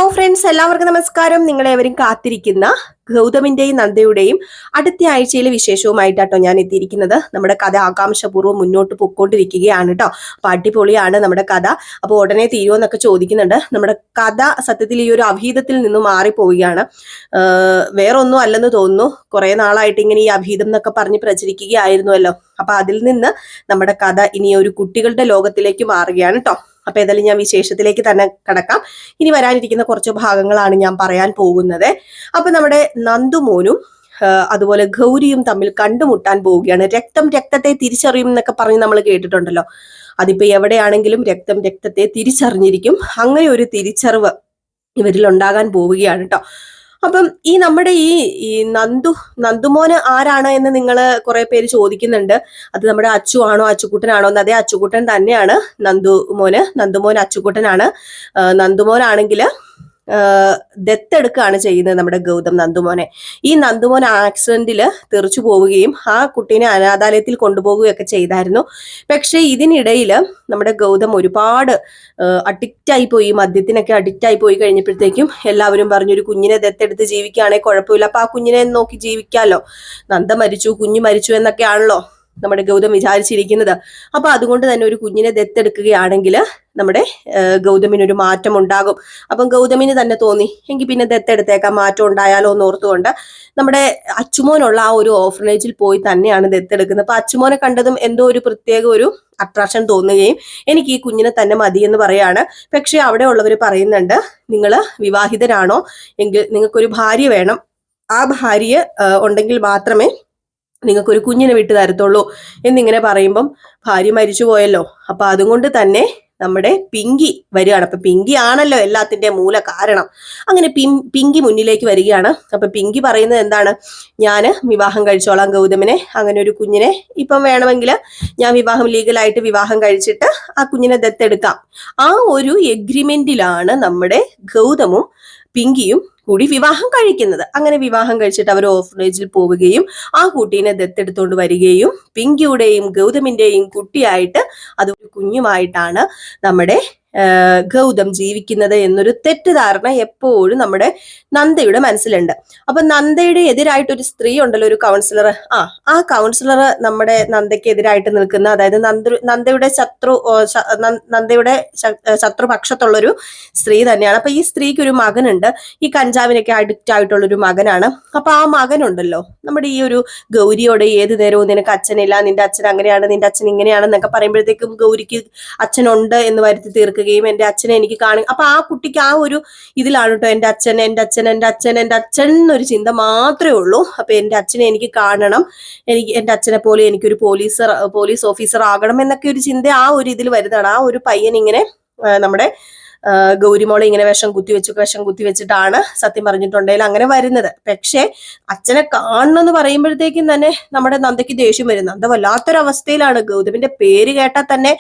Hello friends, എല്ലാവർക്കും നമസ്കാരം. നിങ്ങളെവരും കാത്തിരിക്കുന്ന ഗൗതമിന്റെയും നന്ദയുടെയും അടുത്ത ആഴ്ചയിലെ വിശേഷവുമായിട്ടാട്ടോ ഞാൻ എത്തിയിരിക്കുന്നത്. നമ്മുടെ കഥ ആകാംക്ഷപൂർവ്വം മുന്നോട്ട് പൊക്കോണ്ടിരിക്കുകയാണ് കേട്ടോ. അപ്പൊ അടിപൊളിയാണ് നമ്മുടെ കഥ. അപ്പോൾ ഉടനെ തീരുമെന്നൊക്കെ ചോദിക്കുന്നുണ്ട്. നമ്മുടെ കഥ സത്യത്തിൽ ഈ ഒരു അഭീതത്തിൽ നിന്ന് മാറിപ്പോവുകയാണ്. വേറൊന്നും അല്ലെന്ന് തോന്നുന്നു. കുറെ നാളായിട്ട് ഇങ്ങനെ ഈ അഭീതം എന്നൊക്കെ പറഞ്ഞ് പ്രചരിക്കുകയായിരുന്നുവല്ലോ. അപ്പൊ അതിൽ നിന്ന് നമ്മുടെ കഥ ഇനി ഒരു കുട്ടികളുടെ ലോകത്തിലേക്ക് മാറുകയാണ് കേട്ടോ. അപ്പൊ ഏതായാലും ഞാൻ വിശേഷത്തിലേക്ക് തന്നെ കടക്കാം. ഇനി വരാനിരിക്കുന്ന കുറച്ച് ഭാഗങ്ങളാണ് ഞാൻ പറയാൻ പോകുന്നത്. അപ്പൊ നമ്മുടെ നന്ദുമോനും അതുപോലെ ഗൗരിയും തമ്മിൽ കണ്ടുമുട്ടാൻ പോവുകയാണ്. രക്തം രക്തത്തെ തിരിച്ചറിയും എന്നൊക്കെ പറഞ്ഞ് നമ്മൾ കേട്ടിട്ടുണ്ടല്ലോ. അതിപ്പോ എവിടെയാണെങ്കിലും രക്തം രക്തത്തെ തിരിച്ചറിഞ്ഞിരിക്കും. അങ്ങനെ ഒരു തിരിച്ചറിവ് ഇവരിൽ ഉണ്ടാകാൻ പോവുകയാണ് കേട്ടോ. അപ്പം ഈ നമ്മുടെ ഈ നന്ദുമോന് ആരാണ് എന്ന് നിങ്ങൾ കുറെ പേര് ചോദിക്കുന്നുണ്ട്. അത് നമ്മുടെ അച്ചു ആണോ അച്ചുക്കുട്ടനാണോ എന്ന്. അതേ, അച്ചുക്കുട്ടൻ തന്നെയാണ് നന്ദുമോൻ അച്ചുക്കുട്ടനാണ്. നന്ദുമോനാണെങ്കിൽ ദത്തെടുക്കുകയാണ് ചെയ്യുന്നത് നമ്മുടെ ഗൗതം നന്ദുമോനെ. ഈ നന്ദുമോൻ ആക്സിഡന്റിൽ തെറിച്ചു പോവുകയും ആ കുട്ടീനെ അനാഥാലയത്തിൽ കൊണ്ടുപോവുകയൊക്കെ ചെയ്തായിരുന്നു. പക്ഷെ ഇതിനിടയിൽ നമ്മുടെ ഗൗതം ഒരുപാട് അഡിക്റ്റ് ആയി പോയി, മദ്യത്തിനൊക്കെ അഡിക്റ്റ് ആയി പോയി കഴിഞ്ഞപ്പോഴത്തേക്കും എല്ലാവരും പറഞ്ഞു ഒരു കുഞ്ഞിനെ ദത്തെടുത്ത് ജീവിക്കുകയാണെങ്കിൽ കുഴപ്പമില്ല, അപ്പൊ ആ കുഞ്ഞിനെ നോക്കി ജീവിക്കാമല്ലോ. നന്ദ മരിച്ചു, കുഞ്ഞു മരിച്ചു എന്നൊക്കെയാണല്ലോ നമ്മുടെ ഗൗതം വിചാരിച്ചിരിക്കുന്നത്. അപ്പൊ അതുകൊണ്ട് തന്നെ ഒരു കുഞ്ഞിനെ ദത്തെടുക്കുകയാണെങ്കിൽ നമ്മുടെ ഗൗതമിനൊരു മാറ്റം ഉണ്ടാകും. അപ്പം ഗൗതമിന് തന്നെ തോന്നി എങ്കിൽ പിന്നെ ദത്തെടുത്തേക്കാൻ മാറ്റം ഉണ്ടായാലോ എന്ന് ഓർത്തുകൊണ്ട് നമ്മുടെ അച്ചുമോനുള്ള ആ ഒരു ഓർഫനേജിൽ പോയി തന്നെയാണ് ദത്തെടുക്കുന്നത്. അപ്പൊ അച്ചുമോനെ കണ്ടതും എന്തോ ഒരു പ്രത്യേക ഒരു അട്രാക്ഷൻ തോന്നുകയും എനിക്ക് ഈ കുഞ്ഞിനെ തന്നെ മതി എന്ന് പറയാണ്. പക്ഷെ അവിടെ ഉള്ളവർ പറയുന്നുണ്ട്, നിങ്ങൾ വിവാഹിതരാണോ എങ്കിൽ നിങ്ങൾക്കൊരു ഭാര്യ വേണം, ആ ഭാര്യ ഉണ്ടെങ്കിൽ മാത്രമേ നിങ്ങൾക്കൊരു കുഞ്ഞിനെ വിട്ടു തരത്തുള്ളൂ എന്നിങ്ങനെ പറയുമ്പം ഭാര്യ മരിച്ചു പോയല്ലോ. അപ്പൊ അതുകൊണ്ട് തന്നെ നമ്മുടെ പിങ്കി വരികയാണ്. അപ്പൊ പിങ്കി ആണല്ലോ എല്ലാത്തിന്റെ മൂല കാരണം. അങ്ങനെ പിങ്കി മുന്നിലേക്ക് വരികയാണ്. അപ്പൊ പിങ്കി പറയുന്നത് എന്താണ്, ഞാൻ വിവാഹം കഴിച്ചോളാം ഗൗതമിനെ, അങ്ങനെ ഒരു കുഞ്ഞിനെ ഇപ്പം വേണമെങ്കിൽ ഞാൻ ലീഗലായിട്ട് വിവാഹം കഴിച്ചിട്ട് ആ കുഞ്ഞിനെ ദത്തെടുക്കാം. ആ ഒരു എഗ്രിമെന്റിലാണ് നമ്മുടെ ഗൗതമും പിങ്കിയും കൂടി വിവാഹം കഴിക്കുന്നത്. അങ്ങനെ വിവാഹം കഴിച്ചിട്ട് അവർ ഓർഫനേജിൽ പോവുകയും ആ കുട്ടീനെ ദത്തെടുത്തോണ്ട് വരികയും പിങ്കിയുടെയും ഗൗതമിന്റെയും കുട്ടിയായിട്ട് അത് ഒരു കുഞ്ഞുമായിട്ടാണ് നമ്മുടെ ഗൗതം ജീവിക്കുന്നത് എന്നൊരു തെറ്റിദ്ധാരണ എപ്പോഴും നമ്മുടെ നന്ദയുടെ മനസ്സിലുണ്ട്. അപ്പൊ നന്ദയുടെ എതിരായിട്ടൊരു സ്ത്രീ ഉണ്ടല്ലോ, ഒരു കൗൺസിലർ. ആ കൗൺസിലർ നമ്മുടെ നന്ദയ്ക്ക് എതിരായിട്ട് നിൽക്കുന്ന, അതായത് നന്ദയുടെ ശത്രുപക്ഷത്തുള്ളൊരു സ്ത്രീ തന്നെയാണ്. അപ്പൊ ഈ സ്ത്രീക്ക് ഒരു മകനുണ്ട്, ഈ കഞ്ചാവിനൊക്കെ അഡിക്റ്റ് ആയിട്ടുള്ളൊരു മകനാണ്. അപ്പൊ ആ മകനുണ്ടല്ലോ നമ്മുടെ ഈ ഒരു ഗൗരിയോട് ഏത് നേരവും നിനക്ക് അച്ഛനില്ല, നിന്റെ അച്ഛൻ അങ്ങനെയാണ്, നിന്റെ അച്ഛൻ ഇങ്ങനെയാണെന്നൊക്കെ പറയുമ്പോഴത്തേക്കും ഗൗരിക്ക് അച്ഛനുണ്ട് എന്ന് വരുത്തി തീർക്കുകയും എന്റെ അച്ഛനെ എനിക്ക് കാണും. അപ്പൊ ആ കുട്ടിക്ക് ആ ഒരു ഇതിലാണ് കേട്ടോ, എന്റെ അച്ഛൻ എന്നൊരു ചിന്ത മാത്രമേ ഉള്ളൂ. അപ്പൊ എന്റെ അച്ഛനെ എനിക്ക് കാണണം, എനിക്ക് എന്റെ അച്ഛനെ പോലെ എനിക്കൊരു പോലീസ് ഓഫീസർ ആകണം എന്നൊക്കെ ഒരു ചിന്ത ആ ഒരു ഇതിൽ വരുന്നതാണ്. ആ ഒരു പയ്യൻ ഇങ്ങനെ നമ്മുടെ ഗൗരിമോളെ ഇങ്ങനെ വിഷം കുത്തിവെച്ചിട്ടാണ് സത്യം പറഞ്ഞിട്ടുണ്ടെങ്കിൽ അങ്ങനെ വരുന്നത്. പക്ഷെ അച്ഛനെ കാണണമെന്ന് പറയുമ്പോഴത്തേക്കും തന്നെ നമ്മുടെ നന്ദയ്ക്ക് ദേഷ്യം വരും. നന്ദ വല്ലാത്തൊരവസ്ഥയിലാണ്. ഗൗതമിന്റെ പേര് കേട്ടാൽ തന്നെ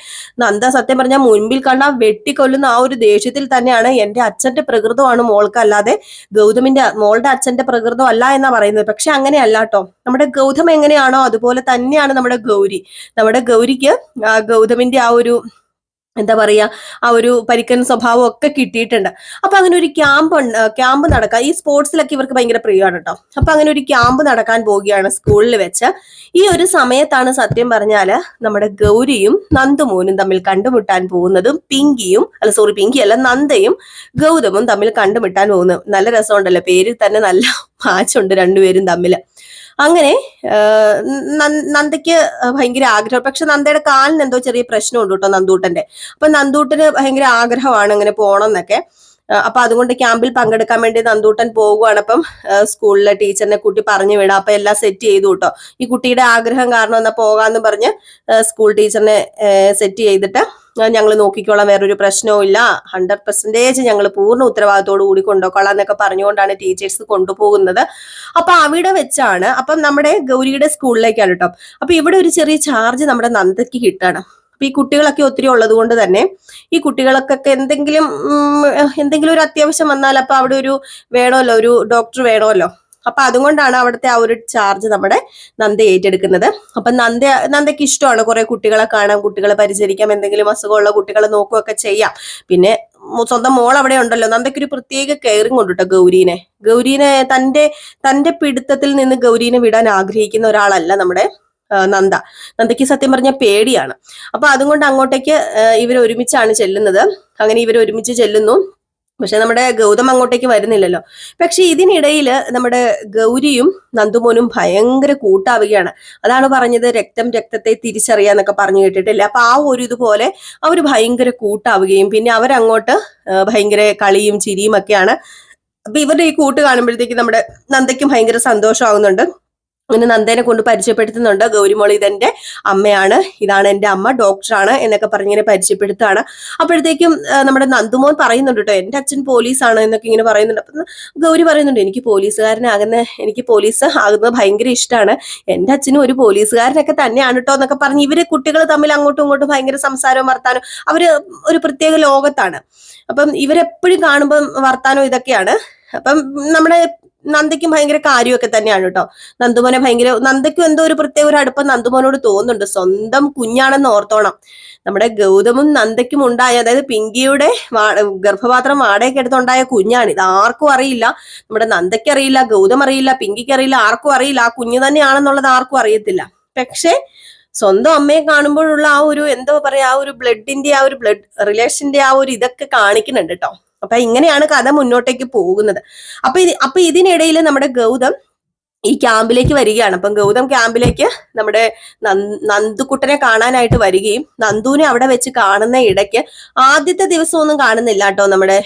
നന്ദ സത്യം പറഞ്ഞാൽ മുൻപിൽ കണ്ട വെട്ടിക്കൊല്ലുന്ന ആ ഒരു ദേഷ്യത്തിൽ തന്നെയാണ്. എന്റെ അച്ഛന്റെ പ്രകൃതമാണ് മോൾക്ക്, അല്ലാതെ മോളുടെ അച്ഛന്റെ പ്രകൃതം അല്ല എന്നാ പറയുന്നത്. പക്ഷെ അങ്ങനെയല്ല കേട്ടോ. നമ്മുടെ ഗൗതം എങ്ങനെയാണോ അതുപോലെ തന്നെയാണ് നമ്മുടെ ഗൗരി. നമ്മുടെ ഗൗരിക്ക് ഗൗതമിന്റെ ആ ഒരു എന്താ പറയാ, ആ ഒരു പരിക്കൻ സ്വഭാവം ഒക്കെ കിട്ടിയിട്ടുണ്ട്. അപ്പൊ അങ്ങനെ ഒരു ക്യാമ്പ് നടക്കാൻ, ഈ സ്പോർട്സിലൊക്കെ ഇവർക്ക് ഭയങ്കര പ്രിയമാണ് കേട്ടോ. അപ്പൊ അങ്ങനെ ഒരു ക്യാമ്പ് നടക്കാൻ പോവുകയാണ് സ്കൂളിൽ വെച്ച്. ഈ ഒരു സമയത്താണ് സത്യം പറഞ്ഞാല് നമ്മുടെ ഗൗരിയും നന്ദുമോനും തമ്മിൽ കണ്ടുമുട്ടാൻ പോകുന്നതും. നന്ദയും ഗൗതമും തമ്മിൽ കണ്ടുമുട്ടാൻ പോകുന്നത്. നല്ല രസമുണ്ടല്ലോ, പേരിൽ തന്നെ നല്ല മാച്ചുണ്ട് രണ്ടുപേരും തമ്മിൽ. അങ്ങനെ നന്ദയ്ക്ക് ഭയങ്കര ആഗ്രഹം. പക്ഷെ നന്ദയുടെ കാലിന് എന്തോ ചെറിയ പ്രശ്നമുണ്ട് കേട്ടോ നന്ദൂട്ടന്റെ. അപ്പൊ നന്ദൂട്ടന് ഭയങ്കര ആഗ്രഹമാണ് അങ്ങനെ പോകണം എന്നൊക്കെ. അപ്പൊ അതുകൊണ്ട് ക്യാമ്പിൽ പങ്കെടുക്കാൻ വേണ്ടി നന്ദൂട്ടൻ പോകുവാണ്. അപ്പം സ്കൂളിലെ ടീച്ചറിനെ കൂട്ടി പറഞ്ഞു വിടാം. അപ്പൊ എല്ലാം സെറ്റ് ചെയ്തു കേട്ടോ. ഈ കുട്ടിയുടെ ആഗ്രഹം കാരണം എന്നാ പോകാന്ന് പറഞ്ഞ് സ്കൂൾ ടീച്ചറിനെ സെറ്റ് ചെയ്തിട്ട് ഞങ്ങൾ നോക്കിക്കോളാം, വേറൊരു പ്രശ്നവും ഇല്ല, 100% ഞങ്ങൾ പൂർണ്ണ ഉത്തരവാദിത്തോടു കൂടി കൊണ്ടുപോയിക്കോളാം എന്നൊക്കെ പറഞ്ഞുകൊണ്ടാണ് ടീച്ചേഴ്സ് കൊണ്ടുപോകുന്നത്. അപ്പൊ അവിടെ വെച്ചാണ്, അപ്പം നമ്മുടെ ഗൗരിയുടെ സ്കൂളിലേക്കാണ് കേട്ടോ. അപ്പൊ ഇവിടെ ഒരു ചെറിയ ചാർജ് നമ്മുടെ നന്ദയ്ക്ക് കിട്ടണം. അപ്പൊ ഈ കുട്ടികളൊക്കെ ഒത്തിരി ഉള്ളത് കൊണ്ട് തന്നെ ഈ കുട്ടികൾക്കൊക്കെ എന്തെങ്കിലും ഒരു അത്യാവശ്യം വന്നാൽ അപ്പൊ അവിടെ ഒരു ഡോക്ടർ വേണമല്ലോ. അപ്പൊ അതുകൊണ്ടാണ് അവിടുത്തെ ആ ഒരു ചാർജ് നമ്മുടെ നന്ദ ഏറ്റെടുക്കുന്നത്. അപ്പൊ നന്ദയ്ക്ക് ഇഷ്ടമാണ് കുറെ കുട്ടികളെ കാണാം, കുട്ടികളെ പരിചരിക്കാം, എന്തെങ്കിലും അസുഖമുള്ള കുട്ടികളെ നോക്കുകയൊക്കെ ചെയ്യാം. പിന്നെ സ്വന്തം മോൾ അവിടെ ഉണ്ടല്ലോ, നന്ദയ്ക്കൊരു പ്രത്യേക കെയറിങ് ഉണ്ട് കേട്ടോ ഗൗരീനെ തന്റെ പിടുത്തത്തിൽ നിന്ന് ഗൗരീനെ വിടാൻ ആഗ്രഹിക്കുന്ന ഒരാളല്ല നമ്മുടെ നന്ദയ്ക്ക് സത്യം പറഞ്ഞ പേടിയാണ്. അപ്പൊ അതുകൊണ്ട് അങ്ങോട്ടേക്ക് ഇവർ ഒരുമിച്ചാണ് ചെല്ലുന്നത്. അങ്ങനെ ഇവർ ഒരുമിച്ച് ചെല്ലുന്നു. പക്ഷെ നമ്മുടെ ഗൗതം അങ്ങോട്ടേക്ക് വരുന്നില്ലല്ലോ. പക്ഷെ ഇതിനിടയിൽ നമ്മുടെ ഗൗരിയും നന്ദുമോനും ഭയങ്കര കൂട്ടാവുകയാണ്. അതാണ് പറഞ്ഞത്, രക്തത്തെ തിരിച്ചറിയാന്നൊക്കെ പറഞ്ഞു കേട്ടിട്ടില്ല. അപ്പൊ ആ ഒരു ഇതുപോലെ അവർ ഭയങ്കര കൂട്ടാവുകയും പിന്നെ അവരങ്ങോട്ട് ഭയങ്കര കളിയും ചിരിയും ഒക്കെയാണ്. അപ്പൊ ഇവരുടെ ഈ കൂട്ട് കാണുമ്പോഴത്തേക്ക് നമ്മുടെ നന്ദയ്ക്കും ഭയങ്കര സന്തോഷമാകുന്നുണ്ട്. അങ്ങനെ നന്ദേനെ കൊണ്ട് പരിചയപ്പെടുത്തുന്നുണ്ട്. ഗൗരിമോൾ ഇതെന്റെ അമ്മയാണ്, ഇതാണ് എന്റെ അമ്മ, ഡോക്ടറാണ് എന്നൊക്കെ പറഞ്ഞിങ്ങനെ പരിചയപ്പെടുത്തുകയാണ്. അപ്പോഴത്തേക്കും നമ്മുടെ നന്ദുമോൻ പറയുന്നുണ്ട് കേട്ടോ, എന്റെ അച്ഛൻ പോലീസാണ് എന്നൊക്കെ ഇങ്ങനെ പറയുന്നുണ്ട്. അപ്പൊ ഗൗരി പറയുന്നുണ്ട്, എനിക്ക് പോലീസ് ആകുന്നത് ഭയങ്കര ഇഷ്ടമാണ്, എന്റെ അച്ഛനും ഒരു പോലീസുകാരനൊക്കെ തന്നെയാണ് കേട്ടോ എന്നൊക്കെ പറഞ്ഞ് ഇവര് കുട്ടികൾ തമ്മിൽ അങ്ങോട്ടും ഇങ്ങോട്ടും ഭയങ്കര സംസാരവും വർത്താനവും. അവര് ഒരു പ്രത്യേക ലോകത്താണ്. അപ്പം ഇവരെപ്പോഴും കാണുമ്പം വർത്താനവും ഇതൊക്കെയാണ്. അപ്പം നമ്മുടെ നന്ദയ്ക്കും ഭയങ്കര കാര്യമൊക്കെ തന്നെയാണ് കേട്ടോ. നന്ദയ്ക്കും എന്തോ ഒരു പ്രത്യേക ഒരു അടുപ്പം നന്ദുമോനോട് തോന്നുന്നുണ്ട്. സ്വന്തം കുഞ്ഞാണെന്ന് ഓർത്തോണം. നമ്മുടെ ഗൗതമും നന്ദയ്ക്കും ഉണ്ടായ, അതായത് പിങ്കിയുടെ ഗർഭപാത്രം വാടകയ്ക്ക് എടുത്തുണ്ടായ കുഞ്ഞാണ്. ഇത് ആർക്കും അറിയില്ല. നമ്മുടെ നന്ദയ്ക്ക് അറിയില്ല, ഗൗതം അറിയില്ല, പിങ്കിക്ക് അറിയില്ല, ആർക്കും അറിയില്ല. ആ കുഞ്ഞ് തന്നെയാണെന്നുള്ളത് ആർക്കും അറിയത്തില്ല. പക്ഷെ സ്വന്തം അമ്മയെ കാണുമ്പോഴുള്ള ആ ഒരു എന്താ പറയാ, ആ ഒരു ബ്ലഡ് റിലേഷന്റെ ആ ഒരു ഇതൊക്കെ കാണിക്കുന്നുണ്ട് കേട്ടോ. അപ്പൊ ഇങ്ങനെയാണ് കഥ മുന്നോട്ടേക്ക് പോകുന്നത്. അപ്പൊ ഇതിനിടയിൽ നമ്മുടെ ഗൗതം ഈ ക്യാമ്പിലേക്ക് വരികയാണ്. അപ്പം ഗൗതം ക്യാമ്പിലേക്ക് നമ്മുടെ നന്ദുക്കുട്ടനെ കാണാനായിട്ട് വരികയും നന്ദുവിനെ അവിടെ വെച്ച് കാണുന്ന ഇടയ്ക്ക് ആദ്യത്തെ ദിവസമൊന്നും കാണുന്നില്ല കേട്ടോ നമ്മുടെ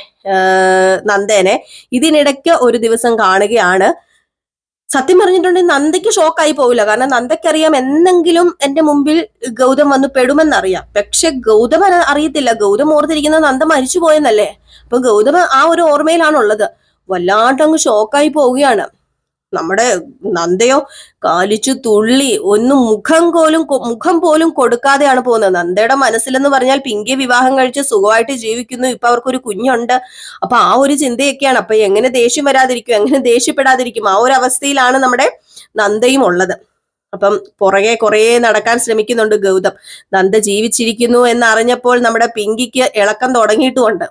നന്ദേനെ. ഇതിനിടയ്ക്ക് ഒരു ദിവസം കാണുകയാണ്. സത്യം പറഞ്ഞിട്ടുണ്ടെങ്കിൽ നന്ദയ്ക്ക് ഷോക്കായി പോവില്ല. കാരണം നന്ദയ്ക്കറിയാം എന്നെങ്കിലും എന്റെ മുമ്പിൽ ഗൗതം വന്ന് പെടുമെന്നറിയാം. പക്ഷെ ഗൗതം അറിയത്തില്ല. ഗൗതം ഓർത്തിരിക്കുന്നത് നന്ദ മരിച്ചു പോയെന്നല്ലേ. അപ്പൊ ഗൗതം ആ ഒരു ഓർമ്മയിലാണുള്ളത്. വല്ലാണ്ടങ്ങ് ഷോക്കായി പോവുകയാണ്. നമ്മുടെ നന്ദയോ കാലിച്ചു തുള്ളി ഒന്നും മുഖം പോലും കൊടുക്കാതെയാണ് പോകുന്നത്. നന്ദയുടെ മനസ്സിലെന്ന് പറഞ്ഞാൽ പിങ്കിയെ വിവാഹം കഴിച്ച് സുഖമായിട്ട് ജീവിക്കുന്നു, ഇപ്പൊ അവർക്കൊരു കുഞ്ഞുണ്ട്. അപ്പൊ ആ ഒരു ചിന്തയൊക്കെയാണ്. അപ്പൊ എങ്ങനെ ദേഷ്യം വരാതിരിക്കും, എങ്ങനെ ദേഷ്യപ്പെടാതിരിക്കും, ആ ഒരു അവസ്ഥയിലാണ് നമ്മുടെ നന്ദയും ഉള്ളത്. അപ്പം പുറകെ കുറേ നടക്കാൻ ശ്രമിക്കുന്നുണ്ട് ഗൗതം. നന്ദ ജീവിച്ചിരിക്കുന്നു എന്നറിഞ്ഞപ്പോൾ നമ്മുടെ പിങ്കിക്ക് ഇളക്കം തുടങ്ങിയിട്ടുമുണ്ട്.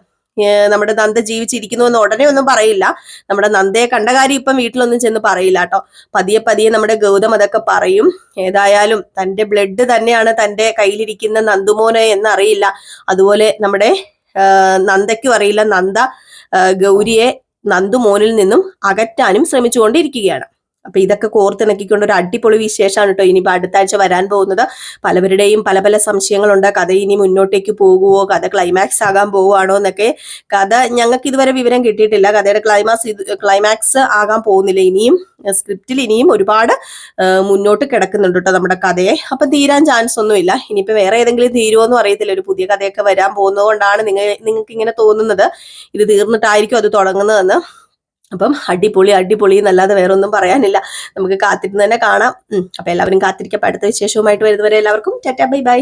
നമ്മുടെ നന്ദ ജീവിച്ചിരിക്കുന്നു എന്ന് ഉടനെ ഒന്നും പറയില്ല. നമ്മുടെ നന്ദയെ കണ്ട കാര്യം ഇപ്പം വീട്ടിലൊന്നും ചെന്ന് പറയില്ല കേട്ടോ. പതിയെ നമ്മുടെ ഗൗതം അതൊക്കെ പറയും. ഏതായാലും തന്റെ ബ്ലഡ് തന്നെയാണ് തന്റെ കയ്യിലിരിക്കുന്ന നന്ദുമോനെ എന്നറിയില്ല. അതുപോലെ നമ്മുടെ നന്ദയ്ക്കും അറിയില്ല. നന്ദ ഗൗരിയെ നന്ദുമോനിൽ നിന്നും അകറ്റാനും ശ്രമിച്ചുകൊണ്ടിരിക്കുകയാണ്. അപ്പൊ ഇതൊക്കെ കോർത്തിണക്കിക്കൊണ്ട് ഒരു അടിപൊളി വിശേഷമാണ് കേട്ടോ ഇനിയിപ്പോ അടുത്ത ആഴ്ച വരാൻ പോകുന്നത്. പലവരുടെയും പല സംശയങ്ങളുണ്ട്. കഥ ഇനി മുന്നോട്ടേക്ക് പോകുവോ, കഥ ക്ലൈമാക്സ് ആകാൻ പോവുകയാണോ എന്നൊക്കെ. കഥ ഞങ്ങൾക്ക് ഇതുവരെ വിവരം കിട്ടിയിട്ടില്ല. കഥയുടെ ക്ലൈമാക്സ് ആകാൻ പോകുന്നില്ല. ഇനിയും സ്ക്രിപ്റ്റിൽ ഇനിയും ഒരുപാട് മുന്നോട്ട് കിടക്കുന്നുണ്ട് കേട്ടോ നമ്മുടെ കഥയെ. അപ്പൊ തീരാൻ ചാൻസ് ഒന്നുമില്ല. ഇനിയിപ്പോ വേറെ ഏതെങ്കിലും തീരുമോന്നും അറിയത്തില്ല. ഒരു പുതിയ കഥയൊക്കെ വരാൻ പോകുന്നത് നിങ്ങൾക്ക് ഇങ്ങനെ തോന്നുന്നത് ഇത് തീർന്നിട്ടായിരിക്കും അത് തുടങ്ങുന്നതെന്ന്. അപ്പം അടിപൊളി എന്നല്ലാതെ വേറെ ഒന്നും പറയാനില്ല. നമുക്ക് കാത്തിരുന്ന് തന്നെ കാണാം. അപ്പൊ എല്ലാവരും കാത്തിരിക്കപ്പോൾ അടുത്ത വിശേഷവുമായിട്ട് വരുന്നവരെ എല്ലാവർക്കും ടാറ്റാ ബൈ ബൈ.